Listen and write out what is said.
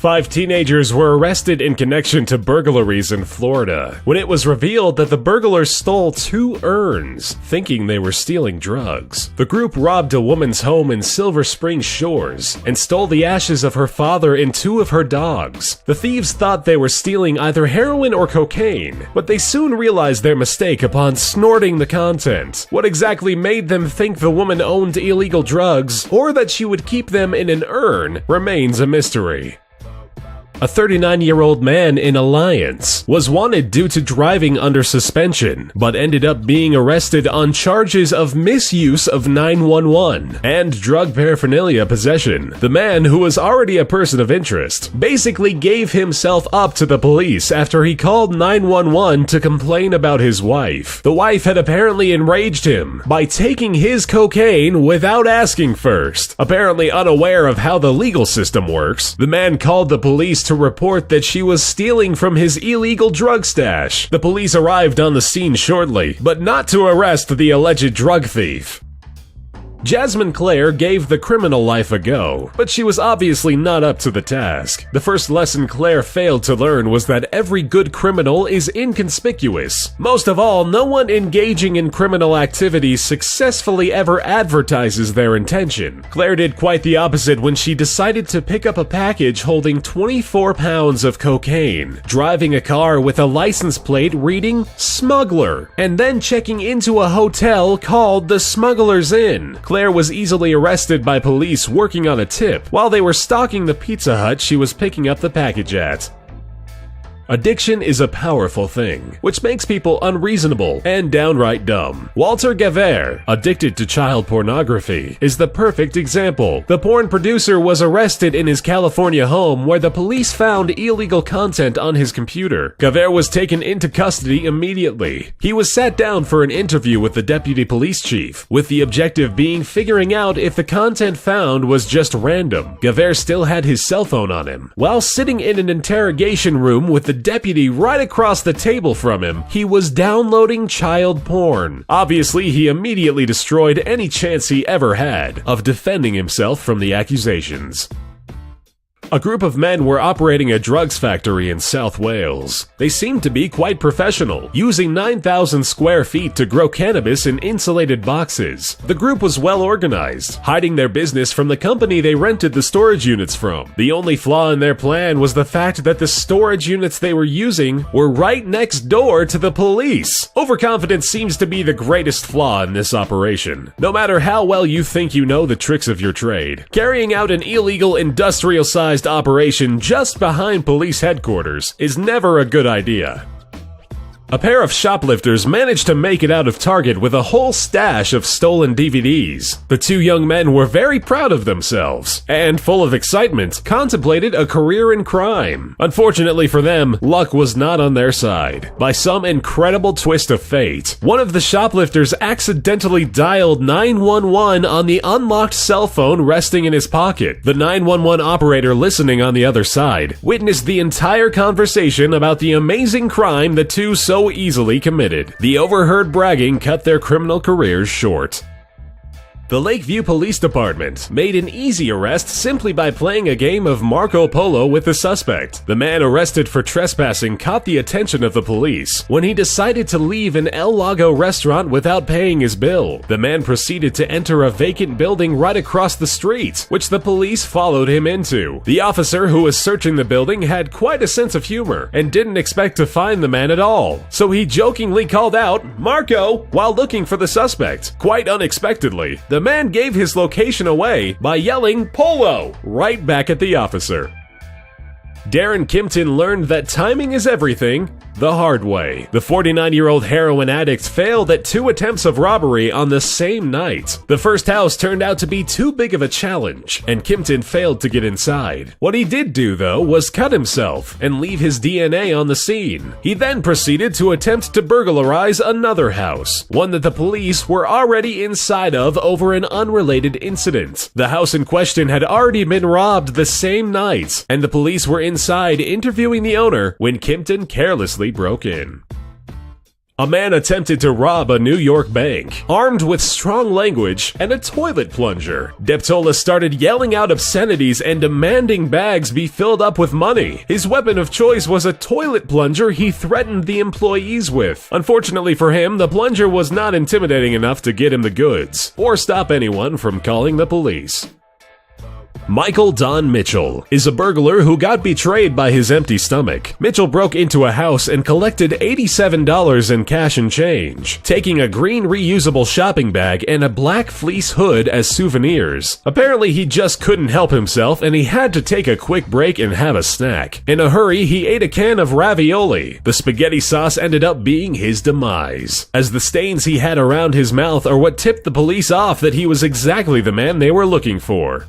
5 teenagers were arrested in connection to burglaries in Florida when it was revealed that the burglars stole 2 urns, thinking they were stealing drugs. The group robbed a woman's home in Silver Spring Shores and stole the ashes of her father and 2 of her dogs. The thieves thought they were stealing either heroin or cocaine, but they soon realized their mistake upon snorting the content. What exactly made them think the woman owned illegal drugs, or that she would keep them in an urn, remains a mystery. A 39-year-old man in Alliance was wanted due to driving under suspension, but ended up being arrested on charges of misuse of 911 and drug paraphernalia possession. The man, who was already a person of interest, basically gave himself up to the police after he called 911 to complain about his wife. The wife had apparently enraged him by taking his cocaine without asking first. Apparently unaware of how the legal system works, the man called the police to report that she was stealing from his illegal drug stash. The police arrived on the scene shortly, but not to arrest the alleged drug thief. Jasmine Claire gave the criminal life a go, but she was obviously not up to the task. The first lesson Claire failed to learn was that every good criminal is inconspicuous. Most of all, no one engaging in criminal activities successfully ever advertises their intention. Claire did quite the opposite when she decided to pick up a package holding 24 pounds of cocaine, driving a car with a license plate reading "Smuggler," and then checking into a hotel called the Smuggler's Inn. Claire was easily arrested by police working on a tip while they were stalking the Pizza Hut she was picking up the package at. Addiction is a powerful thing, which makes people unreasonable and downright dumb. Walter Gaver, addicted to child pornography, is the perfect example. The porn producer was arrested in his California home where the police found illegal content on his computer. Gaver was taken into custody immediately. He was sat down for an interview with the deputy police chief, with the objective being figuring out if the content found was just random. Gaver still had his cell phone on him. While sitting in an interrogation room with the deputy right across the table from him, he was downloading child porn. Obviously, he immediately destroyed any chance he ever had of defending himself from the accusations. A group of men were operating a drugs factory in South Wales. They seemed to be quite professional, using 9,000 square feet to grow cannabis in insulated boxes. The group was well organized, hiding their business from the company they rented the storage units from. The only flaw in their plan was the fact that the storage units they were using were right next door to the police. Overconfidence seems to be the greatest flaw in this operation. No matter how well you think you know the tricks of your trade, carrying out an illegal industrial-sized operation just behind police headquarters is never a good idea. A pair of shoplifters managed to make it out of Target with a whole stash of stolen DVDs. The 2 young men were very proud of themselves and, full of excitement, contemplated a career in crime. Unfortunately for them, luck was not on their side. By some incredible twist of fate, one of the shoplifters accidentally dialed 911 on the unlocked cell phone resting in his pocket. The 911 operator listening on the other side witnessed the entire conversation about the amazing crime the 2 so easily committed. The overheard bragging cut their criminal careers short. The Lakeview Police Department made an easy arrest simply by playing a game of Marco Polo with the suspect. The man arrested for trespassing caught the attention of the police when he decided to leave an El Lago restaurant without paying his bill. The man proceeded to enter a vacant building right across the street, which the police followed him into. The officer who was searching the building had quite a sense of humor and didn't expect to find the man at all, so he jokingly called out, "Marco," while looking for the suspect. Quite unexpectedly, the man gave his location away by yelling "Polo" right back at the officer. Darren Kimpton learned that timing is everything the hard way. The 49-year-old heroin addict failed at 2 attempts of robbery on the same night. The first house turned out to be too big of a challenge, and Kimpton failed to get inside. What he did do, though, was cut himself and leave his DNA on the scene. He then proceeded to attempt to burglarize another house, one that the police were already inside of over an unrelated incident. The house in question had already been robbed the same night, and the police were inside interviewing the owner when Kimpton carelessly broke in. A man attempted to rob a New York bank, armed with strong language and a toilet plunger. Deptola started yelling out obscenities and demanding bags be filled up with money. His weapon of choice was a toilet plunger he threatened the employees with. Unfortunately for him, the plunger was not intimidating enough to get him the goods, or stop anyone from calling the police. Michael Don Mitchell is a burglar who got betrayed by his empty stomach. Mitchell broke into a house and collected $87 in cash and change, taking a green reusable shopping bag and a black fleece hood as souvenirs. Apparently, he just couldn't help himself and he had to take a quick break and have a snack. In a hurry, he ate a can of ravioli. The spaghetti sauce ended up being his demise, as the stains he had around his mouth are what tipped the police off that he was exactly the man they were looking for.